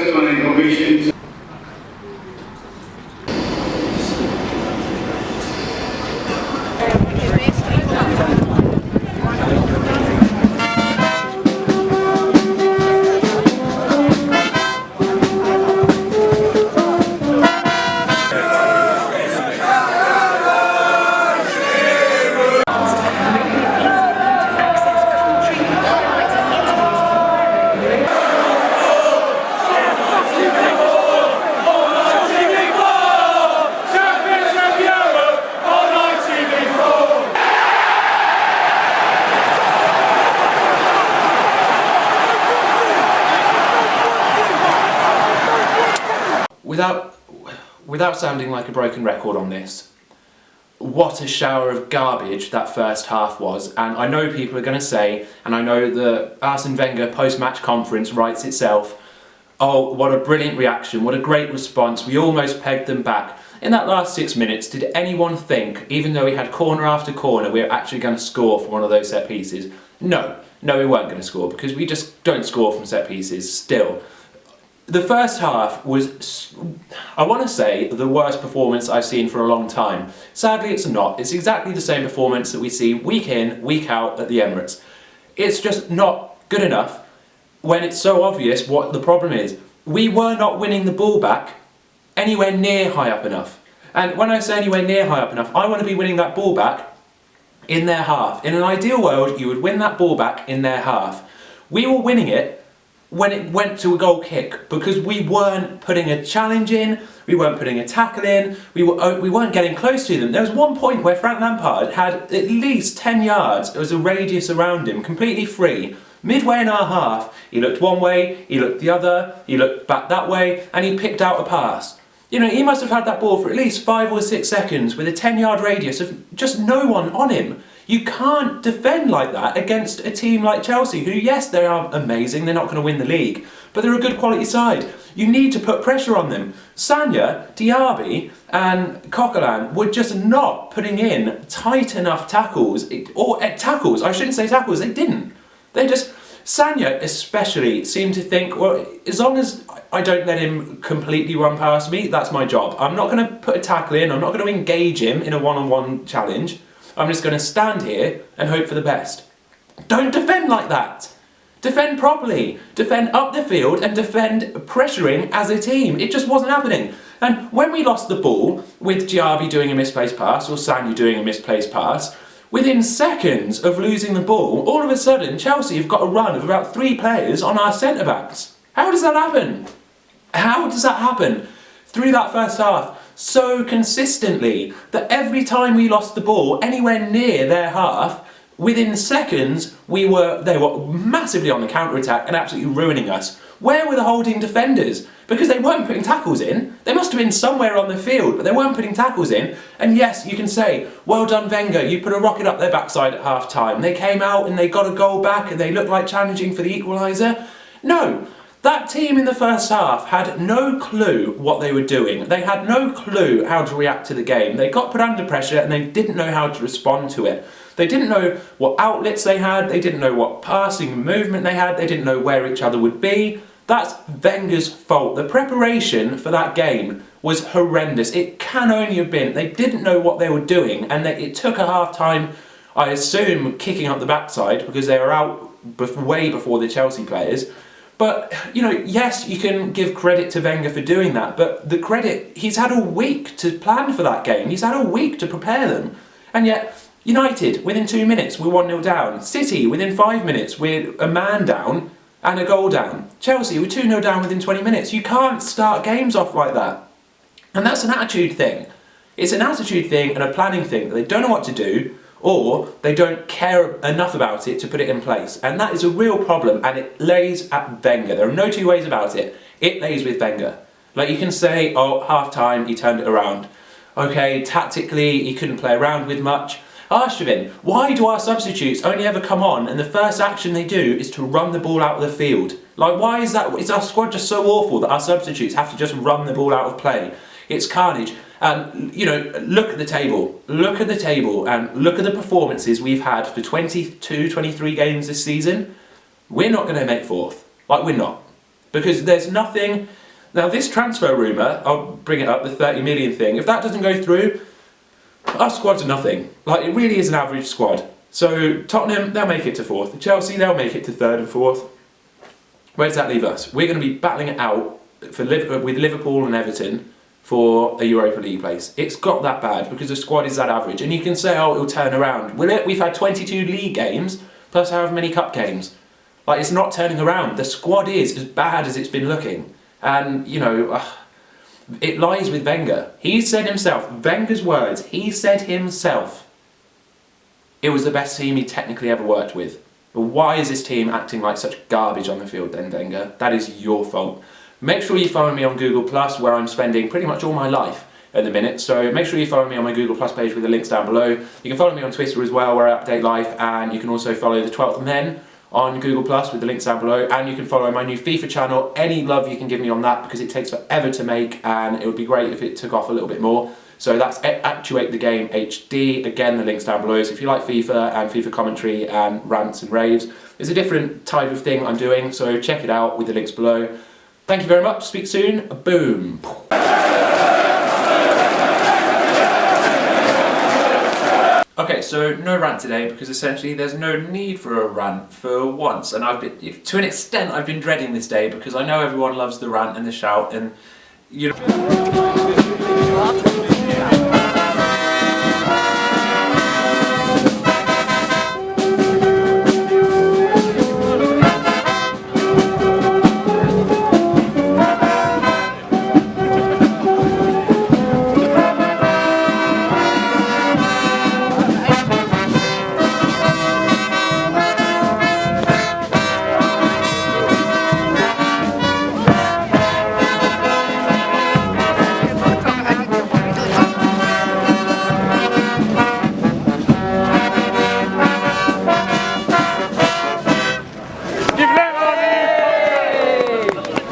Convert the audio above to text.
first on information. Without sounding like a broken record on this, what a shower of garbage that first half was. And I know people are going to say, and I know the Arsene Wenger post-match conference writes itself, oh, what a brilliant reaction, what a great response, we almost pegged them back. In that last 6 minutes, did anyone think, even though we had corner after corner, we were actually going to score from one of those set pieces? No, we weren't going to score, because we just don't score from set pieces still. The first half was, I want to say, the worst performance I've seen for a long time. Sadly, it's not. It's exactly the same performance that we see week in, week out at the Emirates. It's just not good enough when it's so obvious what the problem is. We were not winning the ball back anywhere near high up enough. And when I say anywhere near high up enough, I want to be winning that ball back in their half. In an ideal world, you would win that ball back in their half. We were winning it when it went to a goal kick, because we weren't putting a challenge in, we weren't putting a tackle in, we weren't getting close to them. There was one point where Frank Lampard had at least 10 yards as a radius around him, completely free. Midway in our half, he looked one way, he looked the other, he looked back that way, and he picked out a pass. You know, he must have had that ball for at least 5 or 6 seconds with a 10-yard radius of just no one on him. You can't defend like that against a team like Chelsea, who, yes, they are amazing, they're not going to win the league, but they're a good quality side. You need to put pressure on them. Sanya, Diaby and Coquelin were just not putting in tight enough tackles, I shouldn't say tackles, they didn't. Sanya especially seemed to think, well, as long as I don't let him completely run past me, that's my job. I'm not going to put a tackle in, I'm not going to engage him in a one-on-one challenge. I'm just going to stand here and hope for the best. Don't defend like that. Defend properly. Defend up the field and defend pressuring as a team. It just wasn't happening. And when we lost the ball, with Diaby doing a misplaced pass or Sanya doing a misplaced pass, within seconds of losing the ball, all of a sudden Chelsea have got a run of about 3 players on our centre-backs. How does that happen? How does that happen? Through that first half, so consistently, that every time we lost the ball anywhere near their half, within seconds they were massively on the counter-attack and absolutely ruining us. Where were the holding defenders? Because they weren't putting tackles in. They must have been somewhere on the field, but they weren't putting tackles in. And yes, you can say, well done Wenger, you put a rocket up their backside at half-time. They came out and they got a goal back and they looked like challenging for the equaliser. No. That team in the first half had no clue what they were doing. They had no clue how to react to the game. They got put under pressure and they didn't know how to respond to it. They didn't know what outlets they had. They didn't know what passing movement they had. They didn't know where each other would be. That's Wenger's fault. The preparation for that game was horrendous. It can only have been they didn't know what they were doing, and it took a half-time, I assume, kicking up the backside because they were out way before the Chelsea players. But, you know, yes, you can give credit to Wenger for doing that, but the credit, he's had a week to plan for that game. He's had a week to prepare them. And yet, United, within 2 minutes, we're 1-0 down. City, within 5 minutes, we're a man down and a goal down. Chelsea, we're 2-0 down within 20 minutes. You can't start games off like that. And that's an attitude thing. It's an attitude thing and a planning thing that they don't know what to do, or they don't care enough about it to put it in place. And that is a real problem, and it lays at Wenger. There are no two ways about it. It lays with Wenger. Like, you can say, oh, half-time, he turned it around. Okay, tactically, he couldn't play around with much. Arshavin, why do our substitutes only ever come on and the first action they do is to run the ball out of the field? Like, why is that? Is our squad just so awful that our substitutes have to just run the ball out of play? It's carnage. And, you know, look at the table. Look at the table and look at the performances we've had for 22, 23 games this season. We're not going to make fourth. Like, we're not. Because there's nothing... Now this transfer rumour, I'll bring it up, the 30 million thing, if that doesn't go through, our squad's nothing. Like, it really is an average squad. So Tottenham, they'll make it to 4th. Chelsea, they'll make it to 3rd and 4th. Where does that leave us? We're going to be battling it out with Liverpool and Everton for a Europa League place. It's got that bad because the squad is that average. And you can say, oh, it'll turn around. Will it? We've had 22 league games, plus however many cup games. Like, it's not turning around. The squad is as bad as it's been looking. And, you know, it lies with Wenger. He said himself, Wenger's words, he said himself, it was the best team he technically ever worked with. But why is this team acting like such garbage on the field then, Wenger? That is your fault. Make sure you follow me on Google+, where I'm spending pretty much all my life at the minute. So make sure you follow me on my Google+ page with the links down below. You can follow me on Twitter as well, where I update life, and you can also follow the 12th Men on Google+, with the links down below, and you can follow my new FIFA channel. Any love you can give me on that, because it takes forever to make, and it would be great if it took off a little bit more. So that's actuatethegamehd. Again, the link's down below. So if you like FIFA and FIFA commentary and rants and raves, it's a different type of thing I'm doing, so check it out with the links below. Thank you very much, speak soon, boom. Okay, so no rant today because essentially there's no need for a rant for once, and to an extent I've been dreading this day because I know everyone loves the rant and the shout, and you know.